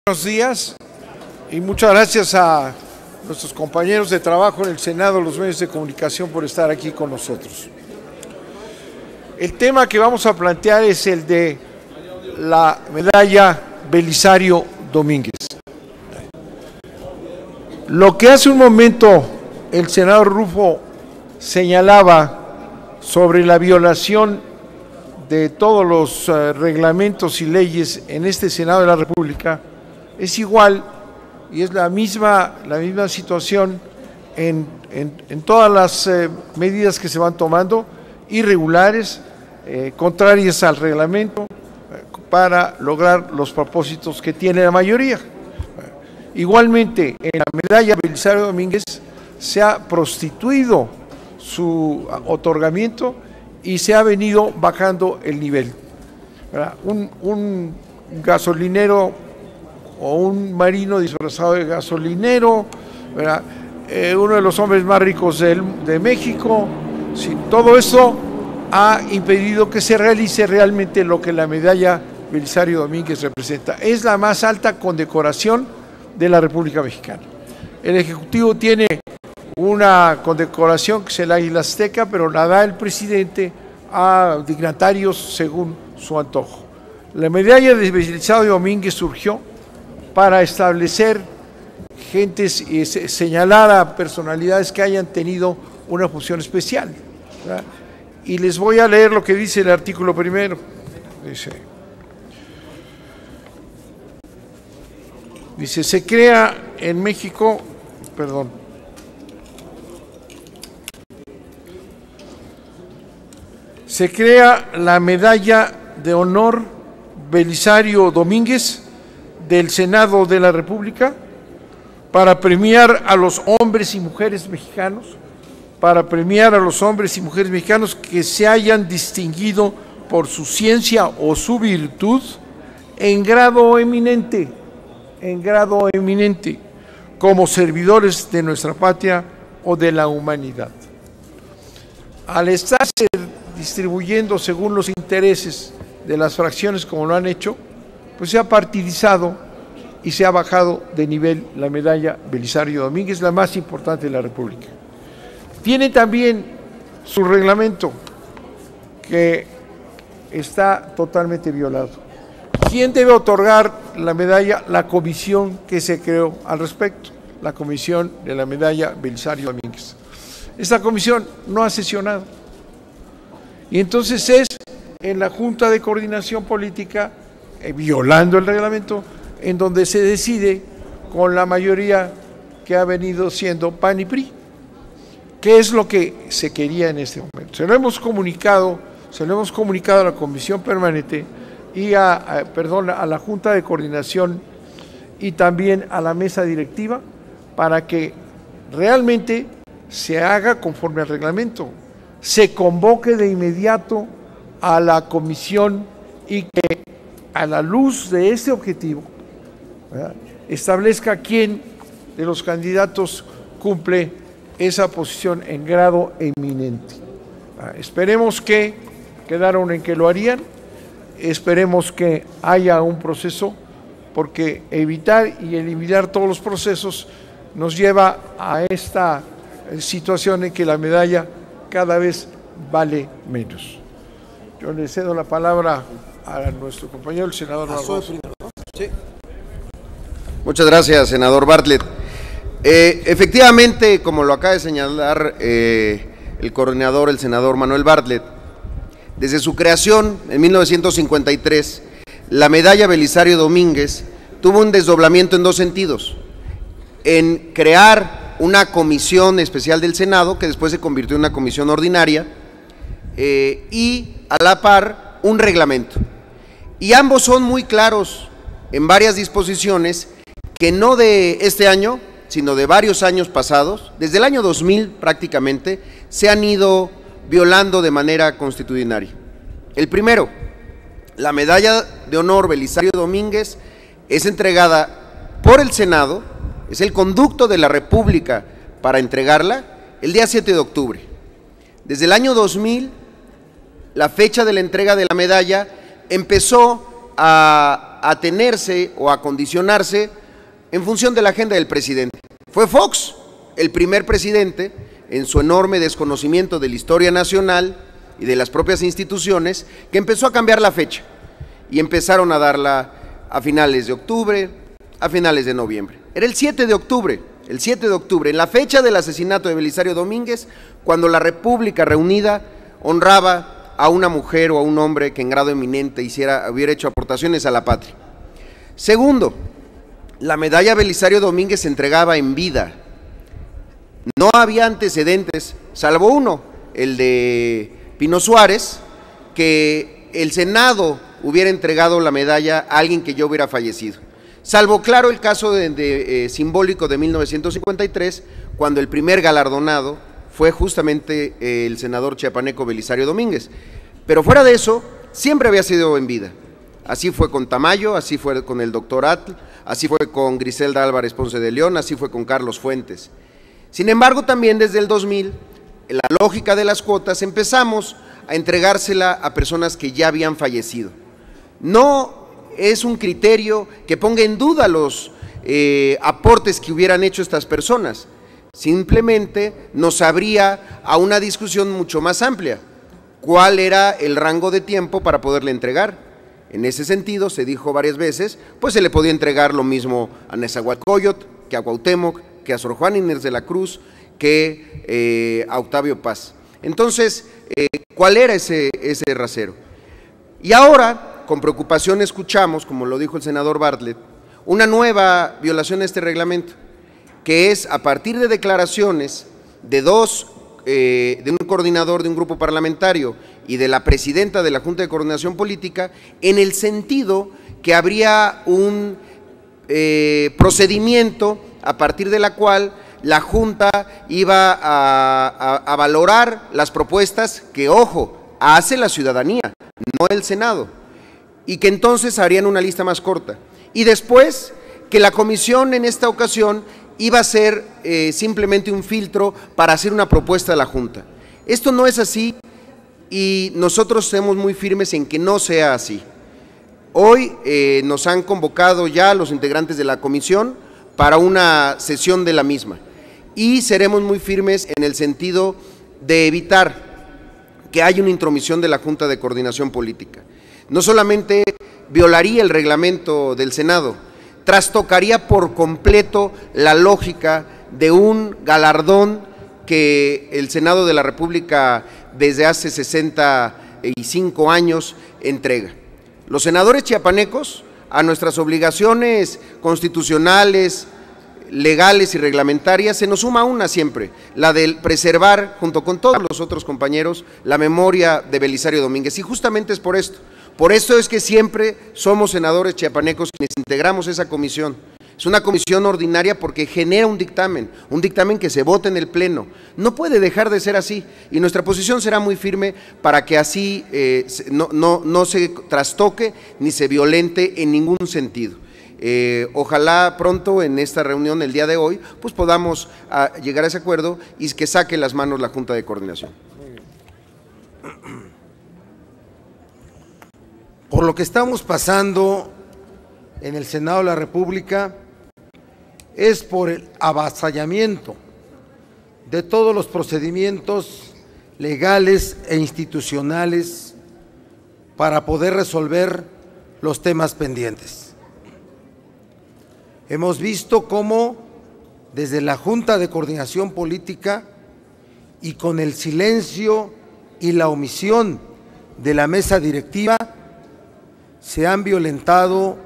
Buenos días y muchas gracias a nuestros compañeros de trabajo en el Senado, los medios de comunicación, por estar aquí con nosotros. El tema que vamos a plantear es el de la medalla Belisario Domínguez. Lo que hace un momento el senador Rufo señalaba sobre la violación de todos los reglamentos y leyes en este Senado de la República es igual y es la misma situación en todas las medidas que se van tomando, irregulares, contrarias al reglamento, para lograr los propósitos que tiene la mayoría. Igualmente, en la medalla Belisario Domínguez se ha prostituido su otorgamiento y se ha venido bajando el nivel. Un gasolinero o un marino disfrazado de gasolinero, uno de los hombres más ricos de México, sí, todo esto ha impedido que se realice realmente lo que la medalla Belisario Domínguez representa. Es la más alta condecoración de la República Mexicana. El Ejecutivo tiene una condecoración que es el Águila Azteca, pero la da el presidente a dignatarios según su antojo. La medalla de Belisario Domínguez surgió para establecer gentes y señalar a personalidades que hayan tenido una función especial, ¿verdad? Y les voy a leer lo que dice el artículo primero. Dice, se crea en México, se crea la medalla de honor Belisario Domínguez del Senado de la República para premiar a los hombres y mujeres mexicanos, que se hayan distinguido por su ciencia o su virtud en grado eminente, como servidores de nuestra patria o de la humanidad. Al estarse distribuyendo según los intereses de las fracciones como lo han hecho, pues se ha partidizado y se ha bajado de nivel la medalla Belisario Domínguez, la más importante de la República. Tiene también su reglamento que está totalmente violado. ¿Quién debe otorgar la medalla? La comisión que se creó al respecto, la comisión de la medalla Belisario Domínguez. Esta comisión no ha sesionado. Y entonces es en la Junta de Coordinación Política, violando el reglamento, en donde se decide con la mayoría que ha venido siendo PAN y PRI. ¿Qué es lo que se quería en este momento? Se lo hemos comunicado a la Comisión Permanente y a la Junta de Coordinación y también a la mesa directiva para que realmente se haga conforme al reglamento, se convoque de inmediato a la comisión y que a la luz de este objetivo, ¿verdad?, establezca quién de los candidatos cumple esa posición en grado eminente. Esperemos que quedaron en que lo harían, esperemos que haya un proceso, porque evitar y eliminar todos los procesos nos lleva a esta situación en que la medalla cada vez vale menos. Yo le cedo la palabra a nuestro compañero, el senador Barroso. Sí. Muchas gracias, senador Bartlett. Efectivamente, como lo acaba de señalar el coordinador, el senador Manuel Bartlett, desde su creación en 1953, la medalla Belisario Domínguez tuvo un desdoblamiento en dos sentidos: en crear una comisión especial del Senado, que después se convirtió en una comisión ordinaria, y a la par un reglamento. Y ambos son muy claros en varias disposiciones que no de este año, sino de varios años pasados, desde el año 2000 prácticamente, se han ido violando de manera constitucional. El primero, la medalla de honor Belisario Domínguez es entregada por el Senado, es el conducto de la República para entregarla el día 7 de octubre. Desde el año 2000, la fecha de la entrega de la medalla empezó a a atenerse o a condicionarse en función de la agenda del presidente. Fue Fox el primer presidente, en su enorme desconocimiento de la historia nacional y de las propias instituciones, que empezó a cambiar la fecha y empezaron a darla a finales de octubre, a finales de noviembre. Era el 7 de octubre, en la fecha del asesinato de Belisario Domínguez, cuando la República reunida honraba a una mujer o a un hombre que en grado eminente hubiera hecho aportaciones a la patria. Segundo, la medalla Belisario Domínguez se entregaba en vida. No había antecedentes, salvo uno, el de Pino Suárez, que el Senado hubiera entregado la medalla a alguien que ya hubiera fallecido. Salvo, claro, el caso simbólico de 1953, cuando el primer galardonado fue justamente el senador chiapaneco Belisario Domínguez. Pero fuera de eso, siempre había sido en vida. Así fue con Tamayo, así fue con el doctor Atl, así fue con Griselda Álvarez Ponce de León, así fue con Carlos Fuentes. Sin embargo, también desde el 2000, en la lógica de las cuotas, empezamos a entregársela a personas que ya habían fallecido. No es un criterio que ponga en duda los aportes que hubieran hecho estas personas, simplemente nos abría a una discusión mucho más amplia. ¿Cuál era el rango de tiempo para poderle entregar? En ese sentido, se dijo varias veces, pues se le podía entregar lo mismo a Nezahualcóyotl, que a Cuauhtémoc, que a Sor Juana Inés de la Cruz, que a Octavio Paz. Entonces, ¿cuál era ese rasero? Y ahora, con preocupación escuchamos, como lo dijo el senador Bartlett, una nueva violación a este reglamento, que es a partir de declaraciones de un coordinador de un grupo parlamentario y de la presidenta de la Junta de Coordinación Política, en el sentido que habría un procedimiento a partir de la cual la Junta iba a valorar las propuestas que, ojo, hace la ciudadanía, no el Senado, y que entonces harían una lista más corta. Y después que la comisión en esta ocasión iba a ser simplemente un filtro para hacer una propuesta a la Junta. Esto no es así y nosotros somos muy firmes en que no sea así. Hoy nos han convocado ya los integrantes de la comisión para una sesión de la misma y seremos muy firmes en el sentido de evitar que haya una intromisión de la Junta de Coordinación Política. No solamente violaría el reglamento del Senado, trastocaría por completo la lógica de un galardón que el Senado de la República desde hace 65 años entrega. Los senadores chiapanecos, a nuestras obligaciones constitucionales, legales y reglamentarias, se nos suma una siempre, la de preservar, junto con todos los otros compañeros, la memoria de Belisario Domínguez. Y justamente es por esto. Por esto es que siempre somos senadores chiapanecos quienes integramos esa comisión. Es una comisión ordinaria porque genera un dictamen que se vota en el Pleno. No puede dejar de ser así y nuestra posición será muy firme para que así no se trastoque ni se violente en ningún sentido. Ojalá pronto en esta reunión el día de hoy pues podamos llegar a ese acuerdo y que saque las manos la Junta de Coordinación. Por lo que estamos pasando en el Senado de la República es por el avasallamiento de todos los procedimientos legales e institucionales para poder resolver los temas pendientes. Hemos visto cómo desde la Junta de Coordinación Política y con el silencio y la omisión de la mesa directiva se han violentado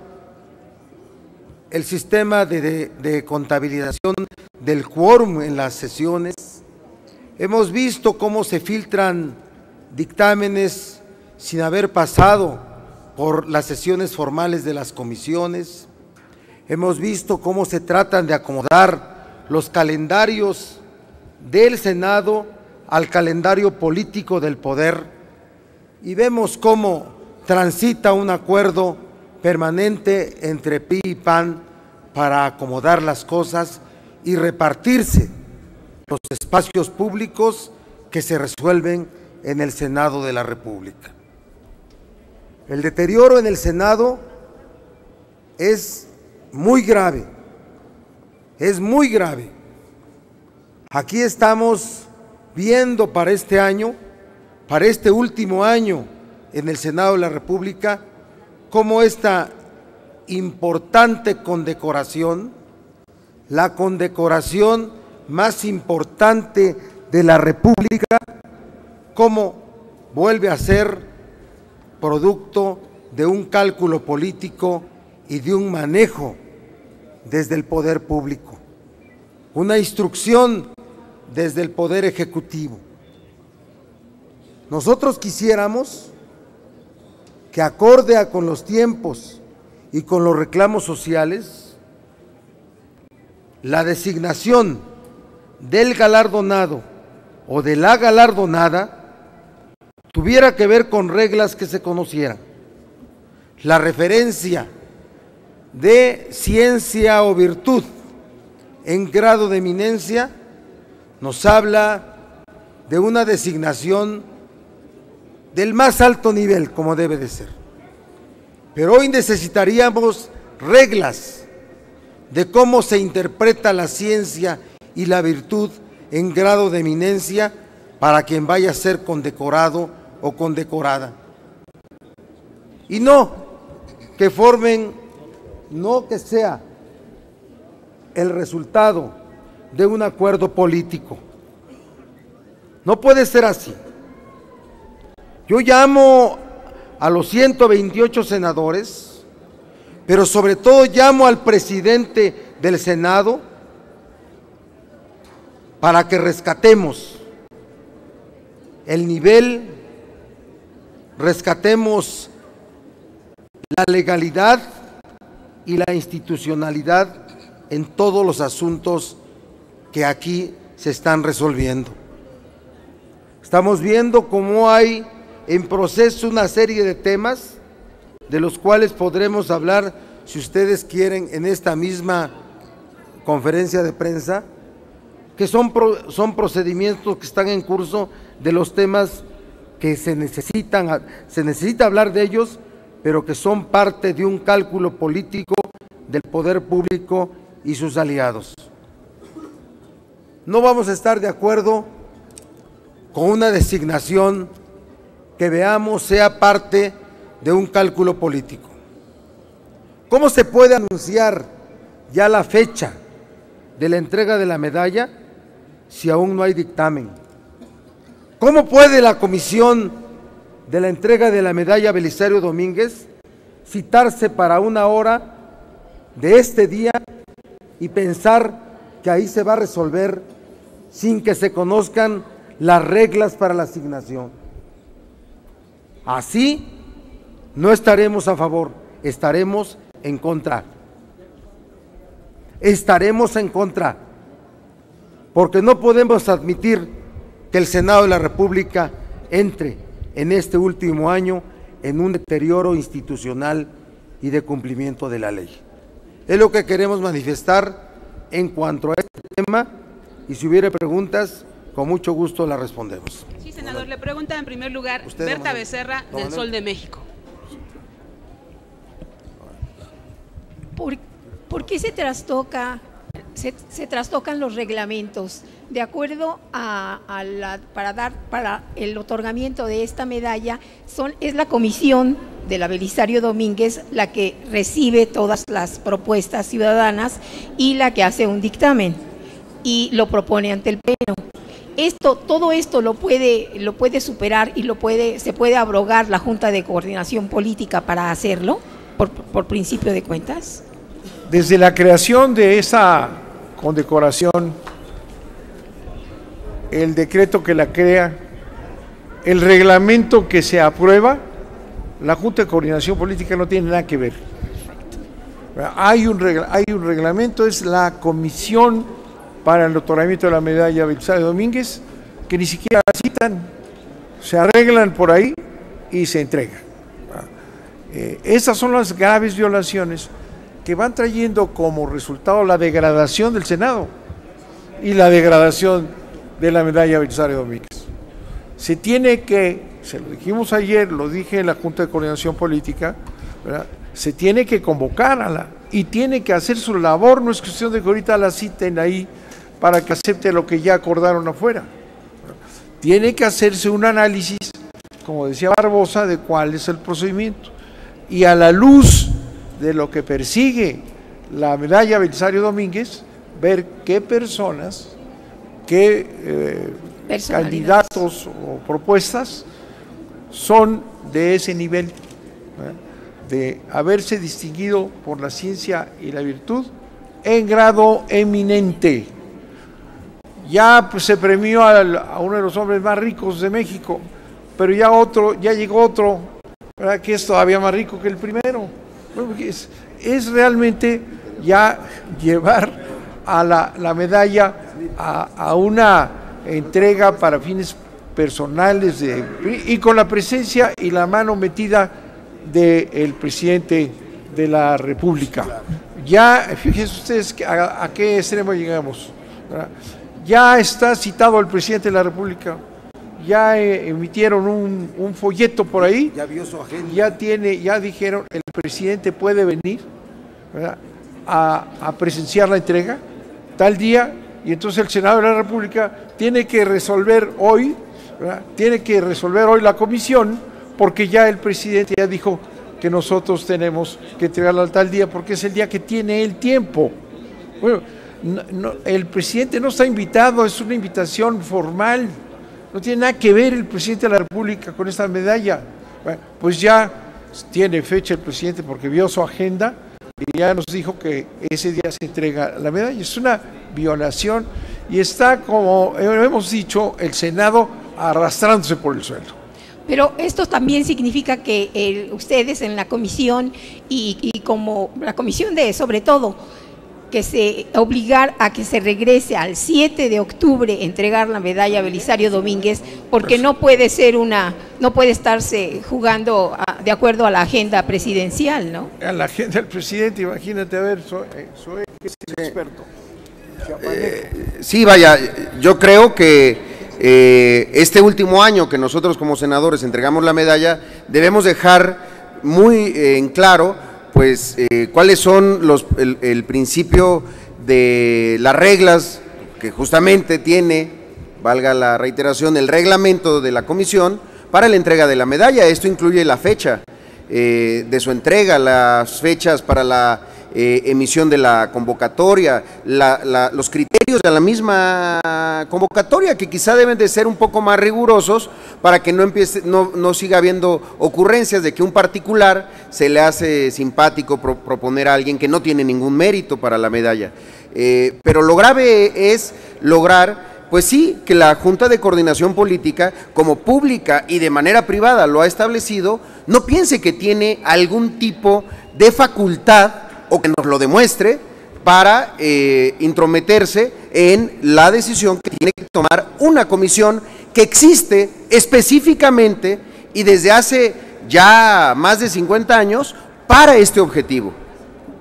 el sistema de contabilización del quórum en las sesiones. Hemos visto cómo se filtran dictámenes sin haber pasado por las sesiones formales de las comisiones. Hemos visto cómo se tratan de acomodar los calendarios del Senado al calendario político del poder y vemos cómo transita un acuerdo permanente entre PRI y PAN para acomodar las cosas y repartirse los espacios públicos que se resuelven en el Senado de la República. El deterioro en el Senado es muy grave, es muy grave. Aquí estamos viendo para este año, para este último año en el Senado de la República, cómo esta importante condecoración, la condecoración más importante de la República, cómo vuelve a ser producto de un cálculo político y de un manejo desde el poder público, una instrucción desde el poder ejecutivo. Nosotros quisiéramos que, acorde con los tiempos y con los reclamos sociales, la designación del galardonado o de la galardonada tuviera que ver con reglas que se conocieran. La referencia de ciencia o virtud en grado de eminencia nos habla de una designación del más alto nivel, como debe de ser. Pero hoy necesitaríamos reglas de cómo se interpreta la ciencia y la virtud en grado de eminencia para quien vaya a ser condecorado o condecorada. Y no que formen, no que sea el resultado de un acuerdo político. No puede ser así. Yo llamo a los 128 senadores, pero sobre todo llamo al presidente del Senado para que rescatemos el nivel, rescatemos la legalidad y la institucionalidad en todos los asuntos que aquí se están resolviendo. Estamos viendo cómo hay en proceso una serie de temas de los cuales podremos hablar, si ustedes quieren, en esta misma conferencia de prensa, que son procedimientos que están en curso de los temas que se necesita hablar de ellos, pero que son parte de un cálculo político del poder público y sus aliados. No vamos a estar de acuerdo con una designación que veamos sea parte de un cálculo político. ¿Cómo se puede anunciar ya la fecha de la entrega de la medalla si aún no hay dictamen? ¿Cómo puede la comisión de la entrega de la medalla Belisario Domínguez citarse para 1 hora de este día y pensar que ahí se va a resolver sin que se conozcan las reglas para la asignación? Así no estaremos a favor, estaremos en contra. Estaremos en contra, porque no podemos admitir que el Senado de la República entre en este último año en un deterioro institucional y de cumplimiento de la ley. Es lo que queremos manifestar en cuanto a este tema, y si hubiera preguntas, con mucho gusto las respondemos. Sí, senador, le pregunta en primer lugar Berta Becerra, del Sol de México. ¿Por qué se trastocan los reglamentos? De acuerdo para el otorgamiento de esta medalla, es la comisión de la Belisario Domínguez la que recibe todas las propuestas ciudadanas y la que hace un dictamen y lo propone ante el Pleno. Todo esto lo puede superar y se puede abrogar la Junta de Coordinación Política para hacerlo, por principio de cuentas. Desde la creación de esa condecoración, el decreto que la crea, el reglamento que se aprueba, la Junta de Coordinación Política no tiene nada que ver. Hay un reglamento, es la Comisión para el otorgamiento de la medalla Belisario Domínguez, que ni siquiera la citan, se arreglan por ahí y se entrega. Esas son las graves violaciones que van trayendo como resultado la degradación del Senado y la degradación de la medalla Belisario Domínguez. Se tiene que, se lo dijimos ayer, lo dije en la Junta de Coordinación Política, ¿verdad?, se tiene que convocar y tiene que hacer su labor, no es cuestión de que ahorita la citen ahí para que acepte lo que ya acordaron afuera. Tiene que hacerse un análisis, como decía Barbosa, de cuál es el procedimiento. Y a la luz de lo que persigue la medalla Belisario Domínguez, ver qué personas, qué candidatos o propuestas son de ese nivel, de haberse distinguido por la ciencia y la virtud en grado eminente. Ya pues, se premió a uno de los hombres más ricos de México, pero ya llegó otro, ¿verdad?, que es todavía más rico que el primero. Bueno, es realmente ya llevar a la medalla a una entrega para fines personales y con la presencia y la mano metida del presidente de la República. Ya, fíjense ustedes a qué extremo llegamos, ¿verdad? Ya está citado el presidente de la República, ya emitieron un folleto por ahí, ya vio su agenda. Ya dijeron, el presidente puede venir, ¿verdad?, a presenciar la entrega tal día, y entonces el Senado de la República tiene que resolver hoy, ¿verdad?, tiene que resolver hoy la comisión, porque ya el presidente ya dijo que nosotros tenemos que entregarla al tal día, porque es el día que tiene el tiempo. Bueno, el presidente no está invitado, es una invitación formal, no tiene nada que ver el presidente de la República con esta medalla. Bueno, pues ya tiene fecha el presidente porque vio su agenda y ya nos dijo que ese día se entrega la medalla. Es una violación y está, como hemos dicho, el Senado arrastrándose por el suelo. Pero esto también significa que ustedes en la comisión y como la comisión sobre todo, que se obligar a que se regrese al 7 de octubre entregar la medalla Belisario Domínguez, porque no puede estarse jugando de acuerdo a la agenda presidencial, ¿no? A la agenda del presidente, imagínate, a ver, soy experto. Sí, vaya, yo creo que este último año que nosotros como senadores entregamos la medalla, debemos dejar muy en claro pues cuáles son el principio de las reglas que justamente tiene, valga la reiteración, el reglamento de la comisión para la entrega de la medalla. Esto incluye la fecha de su entrega, las fechas para la emisión de la convocatoria, los criterios de la misma convocatoria, que quizá deben de ser un poco más rigurosos para que no siga habiendo ocurrencias de que un particular se le hace simpático proponer a alguien que no tiene ningún mérito para la medalla. Pero lo grave es lograr, pues sí, que la Junta de Coordinación Política, como pública y de manera privada lo ha establecido, no piense que tiene algún tipo de facultad o que nos lo demuestre para intrometerse en la decisión que tiene que tomar una comisión que existe específicamente y desde hace ya más de 50 años para este objetivo.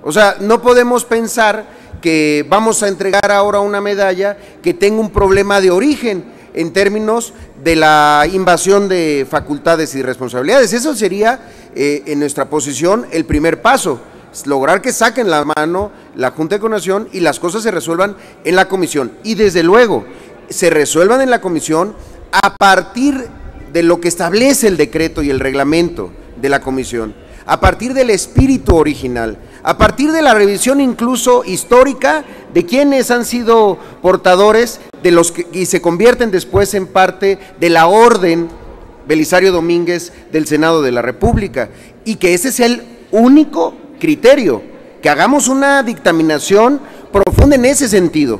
O sea, no podemos pensar que vamos a entregar ahora una medalla que tenga un problema de origen en términos de la invasión de facultades y responsabilidades. Eso sería, en nuestra posición, el primer paso. Lograr que saquen la mano la Junta de Coordinación y las cosas se resuelvan en la comisión. Y desde luego, se resuelvan en la comisión a partir de lo que establece el decreto y el reglamento de la comisión, a partir del espíritu original, a partir de la revisión incluso histórica de quienes han sido portadores de los que y se convierten después en parte de la orden Belisario Domínguez del Senado de la República, y que ese sea el único criterio, que hagamos una dictaminación profunda en ese sentido,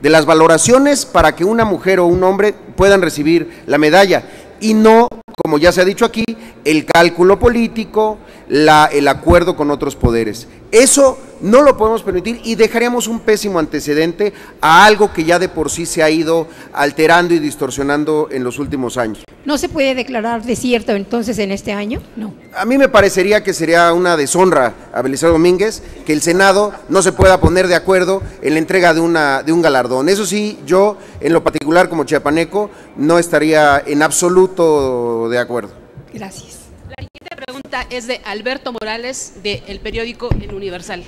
de las valoraciones para que una mujer o un hombre puedan recibir la medalla, y no, como ya se ha dicho aquí, el cálculo político, el acuerdo con otros poderes. Eso no lo podemos permitir y dejaríamos un pésimo antecedente a algo que ya de por sí se ha ido alterando y distorsionando en los últimos años. ¿No se puede declarar desierto entonces en este año? No. A mí me parecería que sería una deshonra a Belisario Domínguez que el Senado no se pueda poner de acuerdo en la entrega de un galardón. Eso sí, yo en lo particular como chiapaneco no estaría en absoluto de acuerdo. Gracias. La siguiente pregunta. Esta es de Alberto Morales, del periódico El Universal.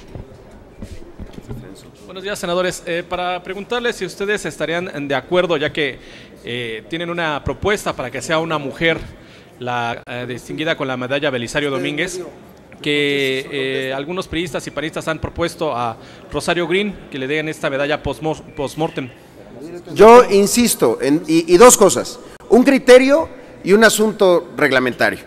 Buenos días, senadores. Para preguntarles si ustedes estarían de acuerdo, ya que tienen una propuesta para que sea una mujer la distinguida con la medalla Belisario Domínguez, que algunos priistas y panistas han propuesto a Rosario Green que le den esta medalla post-mortem. Yo insisto, y dos cosas, un criterio y un asunto reglamentario.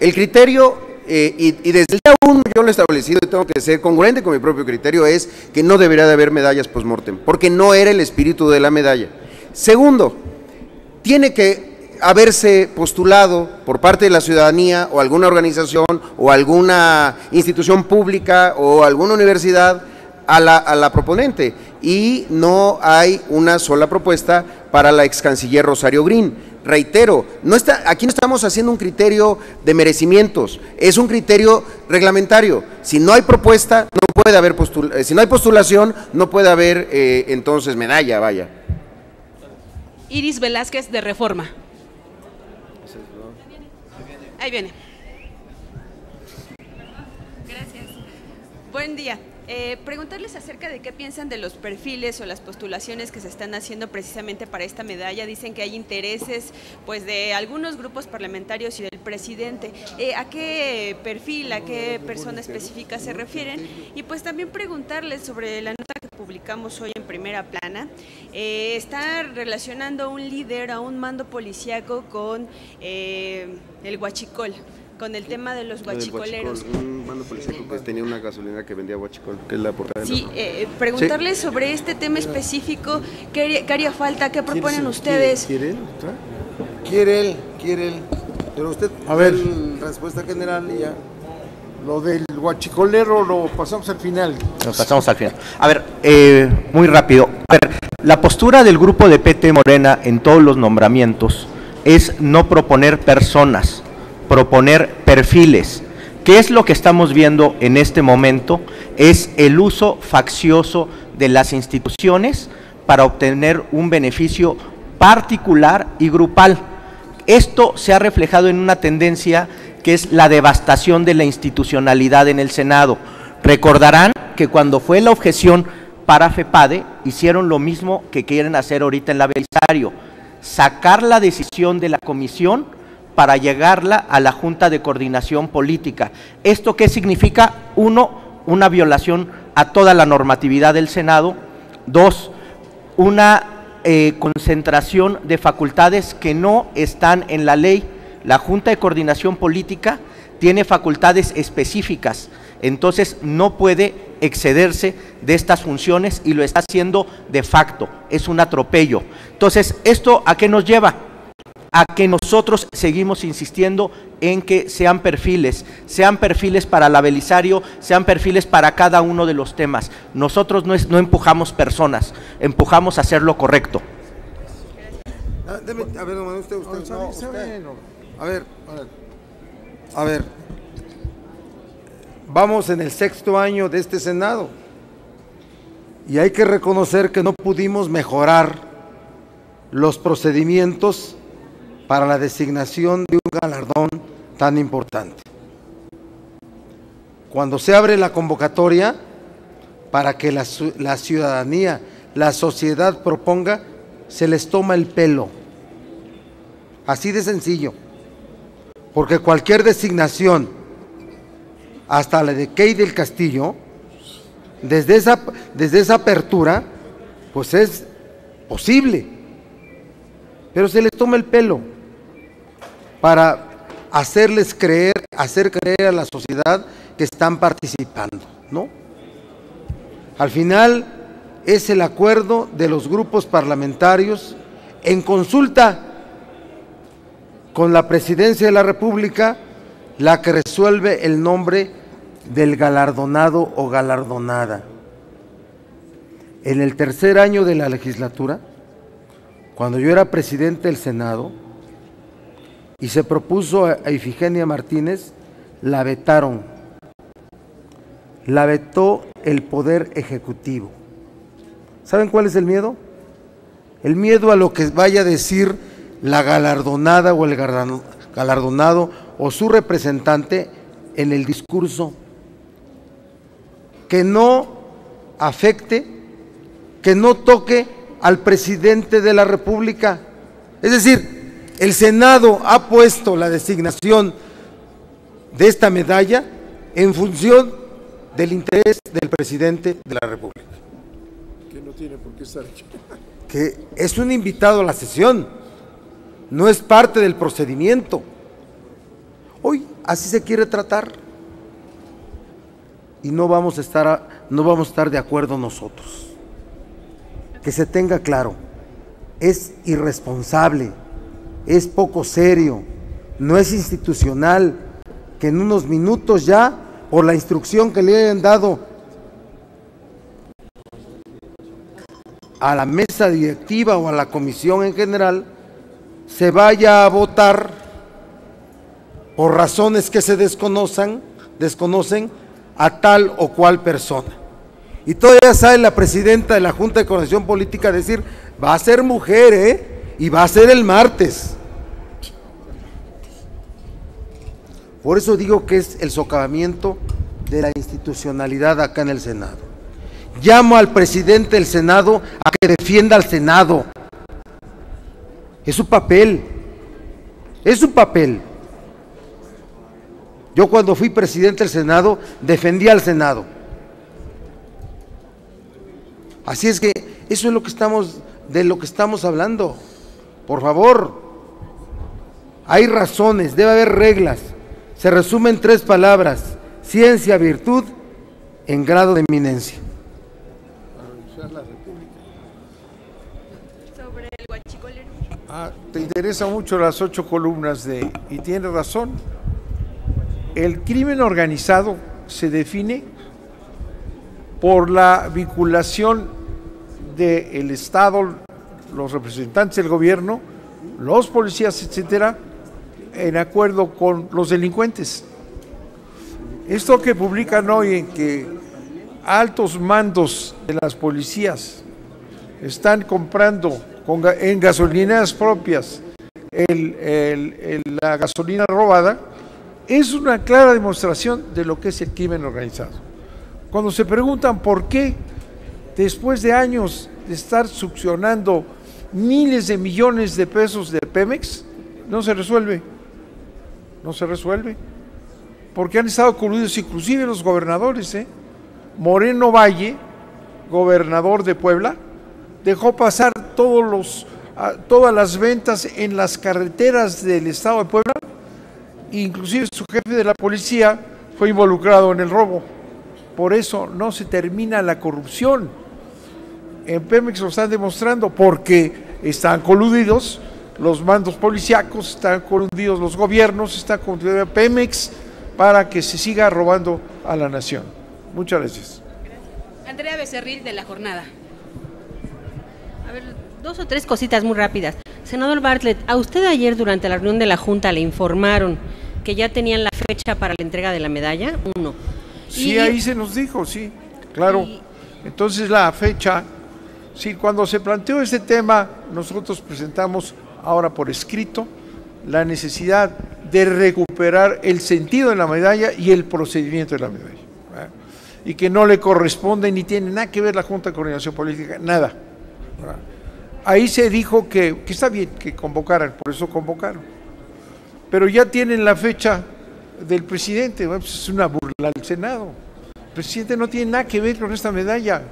El criterio, y desde el día 1 yo lo he establecido y tengo que ser congruente con mi propio criterio, es que no debería de haber medallas post-mortem, porque no era el espíritu de la medalla. Segundo, tiene que haberse postulado por parte de la ciudadanía o alguna organización o alguna institución pública o alguna universidad a la proponente, y no hay una sola propuesta para la ex canciller Rosario Green. Reitero, aquí no estamos haciendo un criterio de merecimientos, es un criterio reglamentario. Si no hay propuesta, no puede haber si no hay postulación, no puede haber entonces medalla, vaya. Iris Velázquez, de Reforma. Ahí viene. Gracias. Buen día. Preguntarles acerca de qué piensan de los perfiles o las postulaciones que se están haciendo precisamente para esta medalla. Dicen que hay intereses pues de algunos grupos parlamentarios y del presidente. ¿A qué perfil, a qué persona específica se refieren? Y pues también preguntarles sobre la nota que publicamos hoy en Primera Plana. Está relacionando a un líder, a un mando policíaco con el huachicol, con el tema de los huachicoleros. Un mando policíaco que tenía una gasolina que vendía huachicol, que es la portada. Sí, preguntarles sobre este tema específico, ¿qué haría falta? ¿Qué proponen ustedes? Quiere él. Pero usted, a ver, respuesta general y ya. Lo del huachicolero lo pasamos al final. Nos pasamos al final. A ver, muy rápido. A ver, la postura del grupo de PT Morena en todos los nombramientos es no proponer personas, proponer perfiles. ¿Qué es lo que estamos viendo en este momento? Es el uso faccioso de las instituciones para obtener un beneficio particular y grupal. Esto se ha reflejado en una tendencia que es la devastación de la institucionalidad en el Senado. Recordarán que cuando fue la objeción para FEPADE, hicieron lo mismo que quieren hacer ahorita en la Belisario, sacar la decisión de la comisión para llegarla a la Junta de Coordinación Política. ¿Esto qué significa? Uno, una violación a toda la normatividad del Senado. Dos, una concentración de facultades que no están en la ley. La Junta de Coordinación Política tiene facultades específicas, entonces no puede excederse de estas funciones y lo está haciendo de facto, es un atropello. Entonces, ¿esto a qué nos lleva? A que nosotros seguimos insistiendo en que sean perfiles para la Belisario, sean perfiles para cada uno de los temas. Nosotros no empujamos personas, empujamos a hacer lo correcto. A ver, vamos en el 6º año de este Senado y hay que reconocer que no pudimos mejorar los procedimientos para la designación de un galardón tan importante. Cuando se abre la convocatoria para que la ciudadanía, la sociedad proponga, se les toma el pelo. Así de sencillo. Porque cualquier designación, hasta la de Key del Castillo, desde esa apertura, pues es posible. Pero se les toma el pelo para hacer creer a la sociedad que están participando, ¿no? Al final es el acuerdo de los grupos parlamentarios en consulta con la Presidencia de la República la que resuelve el nombre del galardonado o galardonada. En el 3er año de la legislatura, cuando yo era presidente del Senado y se propuso a Ifigenia Martínez, la vetaron. La vetó el Poder Ejecutivo. ¿Saben cuál es el miedo? El miedo a lo que vaya a decir la galardonada o el galardonado o su representante en el discurso, que no afecte, que no toque al presidente de la República. Es decir, el Senado ha puesto la designación de esta medalla en función del interés del presidente de la República. Que no tiene por qué estar aquí. Que es un invitado a la sesión, no es parte del procedimiento. Hoy así se quiere tratar y no vamos a estar de acuerdo nosotros. Que se tenga claro, es irresponsable, es poco serio, no es institucional que en unos minutos ya, por la instrucción que le hayan dado a la mesa directiva o a la comisión en general, se vaya a votar por razones que se desconocen a tal o cual persona. Y todavía sale la presidenta de la Junta de Coordinación Política a decir, va a ser mujer, y va a ser el martes. Por eso digo que es el socavamiento de la institucionalidad acá en el Senado. Llamo al presidente del Senado a que defienda al Senado. Es su papel, es su papel. Yo cuando fui presidente del Senado, defendí al Senado. Así es que eso es de lo que estamos hablando. Por favor, hay razones, debe haber reglas. Se resume en 3 palabras: ciencia, virtud, en grado de eminencia. Sobre el huachicolero. Te interesan mucho las 8 columnas y tienes razón. El crimen organizado se define por la vinculación del Estado, los representantes del gobierno, los policías, etcétera, en acuerdo con los delincuentes. Esto que publican hoy en que altos mandos de las policías están comprando en gasolineras propias la gasolina robada, es una clara demostración de lo que es el crimen organizado. Cuando se preguntan por qué, después de años de estar succionando miles de millones de pesos de Pemex, no se resuelve. No se resuelve. Porque han estado coludidos inclusive los gobernadores. Moreno Valle, gobernador de Puebla, dejó pasar todas las ventas en las carreteras del estado de Puebla. Inclusive su jefe de la policía fue involucrado en el robo. Por eso no se termina la corrupción. En Pemex lo están demostrando porque están coludidos los mandos policíacos, están coludidos los gobiernos, está coludido Pemex para que se siga robando a la nación. Muchas gracias. Andrea Becerril, de La Jornada. A ver, 2 o 3 cositas muy rápidas. Senador Bartlett, a usted ayer durante la reunión de la Junta le informaron que ya tenían la fecha para la entrega de la medalla, 1. Sí, ahí se nos dijo, sí, claro. Entonces la fecha, sí, cuando se planteó este tema, nosotros presentamos ahora por escrito la necesidad de recuperar el sentido de la medalla y el procedimiento de la medalla, ¿verdad? Y que no le corresponde ni tiene nada que ver la Junta de Coordinación Política, nada, ¿verdad? Ahí se dijo que está bien que convocaran, por eso convocaron, pero ya tienen la fecha del presidente. Bueno, pues es una burla al Senado. El presidente no tiene nada que ver con esta medalla.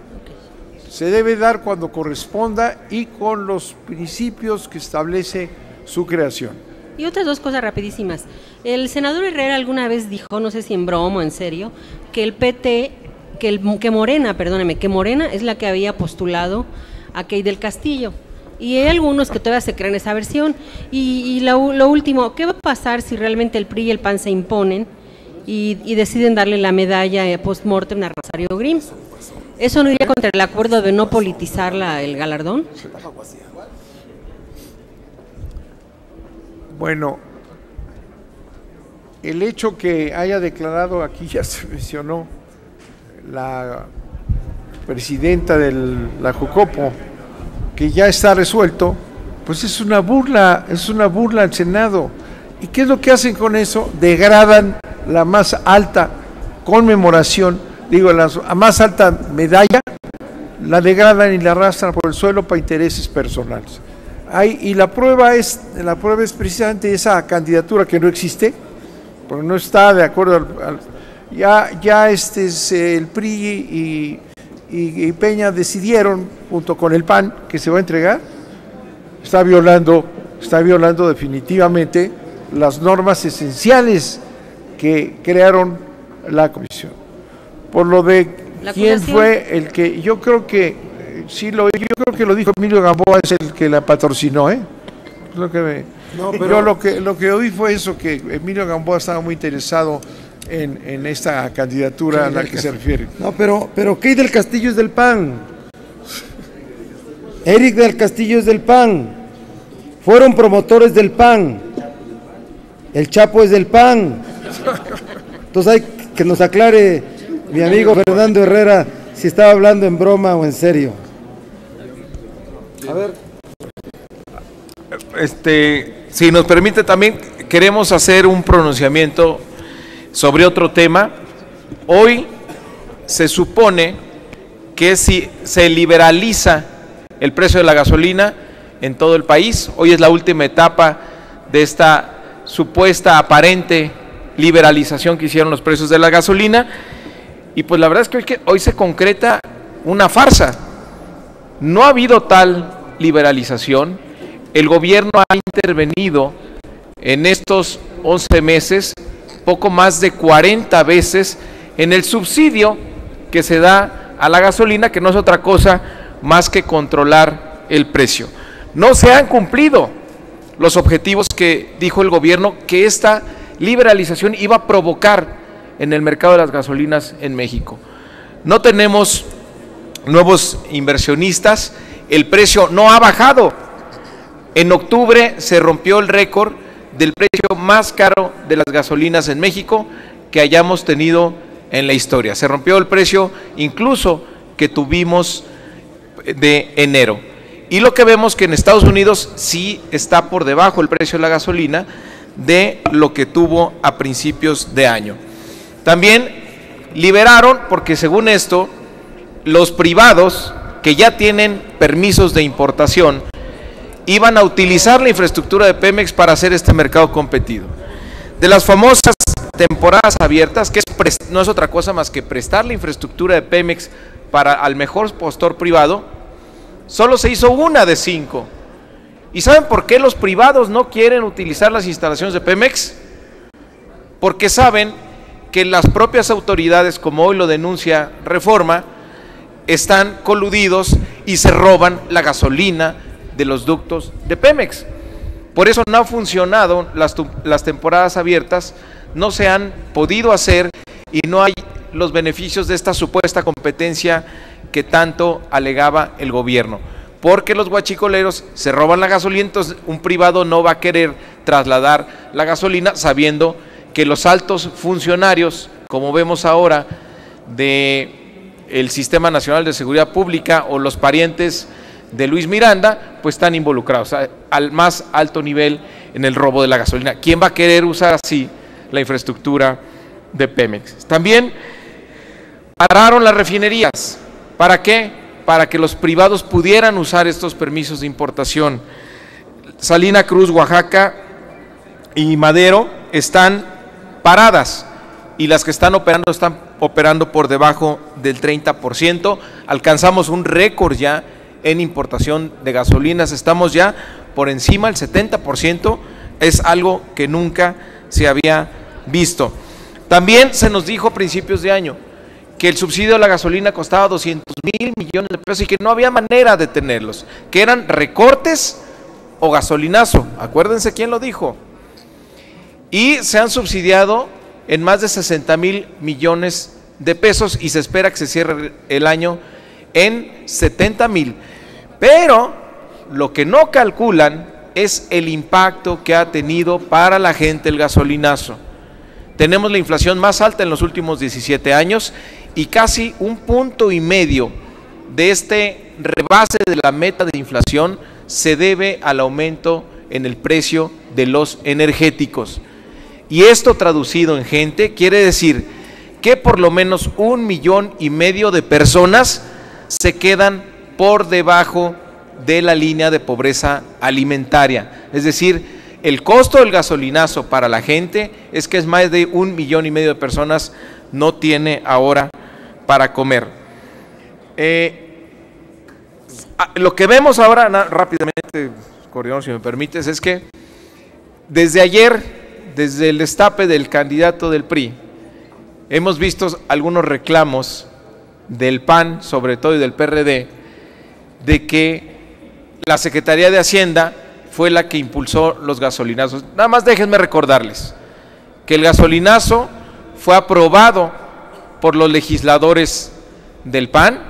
Se debe dar cuando corresponda y con los principios que establece su creación. Y otras 2 cosas rapidísimas. El senador Herrera alguna vez dijo, no sé si en broma o en serio, que el PT, que Morena es la que había postulado a Key del Castillo. Y hay algunos que todavía se creen esa versión. Y lo último, ¿qué va a pasar si realmente el PRI y el PAN se imponen y deciden darle la medalla post-mortem a Rosario Grims? ¿Eso no iría contra el acuerdo de no politizar el galardón? Bueno, el hecho que haya declarado, aquí ya se mencionó, la presidenta de la Jucopo, que ya está resuelto, pues es una burla al Senado. ¿Y qué es lo que hacen con eso? Degradan la más alta conmemoración, digo, la más alta medalla, la degradan y la arrastran por el suelo para intereses personales. Y la prueba es precisamente esa candidatura que no existe, porque no está de acuerdo el PRI y Peña decidieron, junto con el PAN, que se va a entregar. Está violando definitivamente las normas esenciales que crearon la comisión. Por lo de quién fue el que, yo creo que yo creo que lo dijo Emilio Gamboa, es el que la patrocinó, lo que yo lo que oí fue eso, que Emilio Gamboa estaba muy interesado en esta candidatura a la que se refiere. No, pero Key del Castillo es del PAN. Eric del Castillo es del PAN. Fueron promotores del PAN. El Chapo es del PAN. Entonces hay que nos aclare mi amigo Fernando Herrera si estaba hablando en broma o en serio. A ver. Si nos permite, también queremos hacer un pronunciamiento sobre otro tema. Hoy se supone que si se liberaliza el precio de la gasolina en todo el país, hoy es la última etapa de esta supuesta aparente liberalización que hicieron los precios de la gasolina, y pues la verdad es que hoy se concreta una farsa. No ha habido tal liberalización. El gobierno ha intervenido en estos 11 meses poco más de 40 veces en el subsidio que se da a la gasolina, que no es otra cosa más que controlar el precio. No se han cumplido los objetivos que dijo el gobierno que esta liberalización iba a provocar en el mercado de las gasolinas en México. No tenemos nuevos inversionistas, el precio no ha bajado. En octubre se rompió el récord del precio más caro de las gasolinas en México que hayamos tenido en la historia. Se rompió el precio incluso que tuvimos de enero. Y lo que vemos que en Estados Unidos sí está por debajo el precio de la gasolina de lo que tuvo a principios de año. También liberaron, porque según esto, los privados que ya tienen permisos de importación iban a utilizar la infraestructura de Pemex para hacer este mercado competido. De las famosas temporadas abiertas, que no es otra cosa más que prestar la infraestructura de Pemex al mejor postor privado, solo se hizo una de 5. ¿Y saben por qué los privados no quieren utilizar las instalaciones de Pemex? Porque saben que las propias autoridades, como hoy lo denuncia Reforma, están coludidos y se roban la gasolina de los ductos de Pemex. Por eso no han funcionado las temporadas abiertas, no se han podido hacer y no hay los beneficios de esta supuesta competencia que tanto alegaba el gobierno. Porque los guachicoleros se roban la gasolina, entonces un privado no va a querer trasladar la gasolina sabiendo que los altos funcionarios, como vemos ahora, del Sistema Nacional de Seguridad Pública o los parientes de Luis Miranda, pues están involucrados al más alto nivel en el robo de la gasolina. ¿Quién va a querer usar así la infraestructura de Pemex? También pararon las refinerías. ¿Para qué? Para que los privados pudieran usar estos permisos de importación. Salina Cruz, Oaxaca y Madero están paradas, y las que están operando por debajo del 30%. Alcanzamos un récord ya en importación de gasolinas, estamos ya por encima del 70%, es algo que nunca se había visto. También se nos dijo a principios de año que el subsidio de la gasolina costaba 200,000 millones de pesos y que no había manera de tenerlos, que eran recortes o gasolinazo. Acuérdense quién lo dijo. Y se han subsidiado en más de 60,000 millones de pesos y se espera que se cierre el año en 70,000. Pero lo que no calculan es el impacto que ha tenido para la gente el gasolinazo. Tenemos la inflación más alta en los últimos 17 años y casi 1,5 puntos de este rebase de la meta de inflación se debe al aumento en el precio de los energéticos. Y esto traducido en gente quiere decir que por lo menos 1,5 millones de personas se quedan por debajo de la línea de pobreza alimentaria. Es decir, el costo del gasolinazo para la gente es que es más de 1,5 millones de personas no tiene ahora para comer. Lo que vemos ahora, rápidamente, coordinador, si me permites, es que desde ayer, desde el destape del candidato del PRI, hemos visto algunos reclamos del PAN, sobre todo, y del PRD, de que la Secretaría de Hacienda fue la que impulsó los gasolinazos. Nada más déjenme recordarles que el gasolinazo fue aprobado por los legisladores del PAN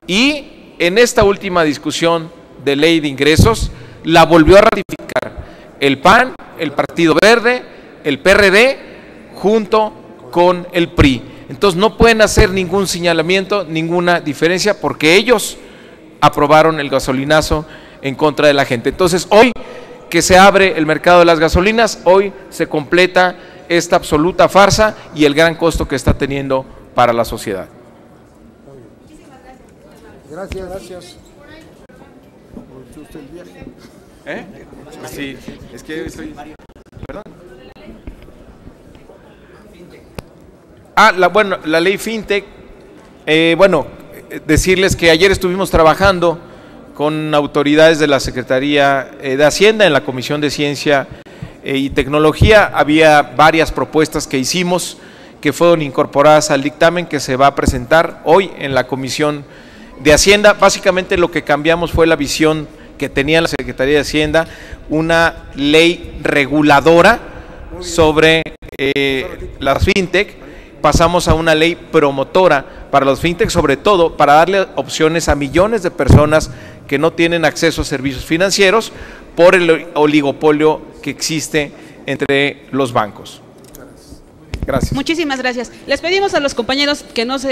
y en esta última discusión de ley de ingresos la volvió a ratificar el PAN, el Partido Verde, el PRD, junto con el PRI. Entonces no pueden hacer ningún señalamiento, ninguna diferencia, porque ellos aprobaron el gasolinazo en contra de la gente. Entonces hoy que se abre el mercado de las gasolinas, hoy se completa esta absoluta farsa y el gran costo que está teniendo para la sociedad. Gracias. Gracias. Sí, es que estoy... ¿Perdón? La ley FinTech, decirles que ayer estuvimos trabajando con autoridades de la Secretaría de Hacienda en la Comisión de Ciencia y Tecnología. Había varias propuestas que hicimos que fueron incorporadas al dictamen que se va a presentar hoy en la Comisión de Hacienda. Básicamente lo que cambiamos fue la visión que tenía la Secretaría de Hacienda, una ley reguladora sobre las FinTech. Pasamos a una ley promotora para los FinTech, sobre todo para darle opciones a millones de personas que no tienen acceso a servicios financieros por el oligopolio que existe entre los bancos. Gracias. Muchísimas gracias. Les pedimos a los compañeros que no se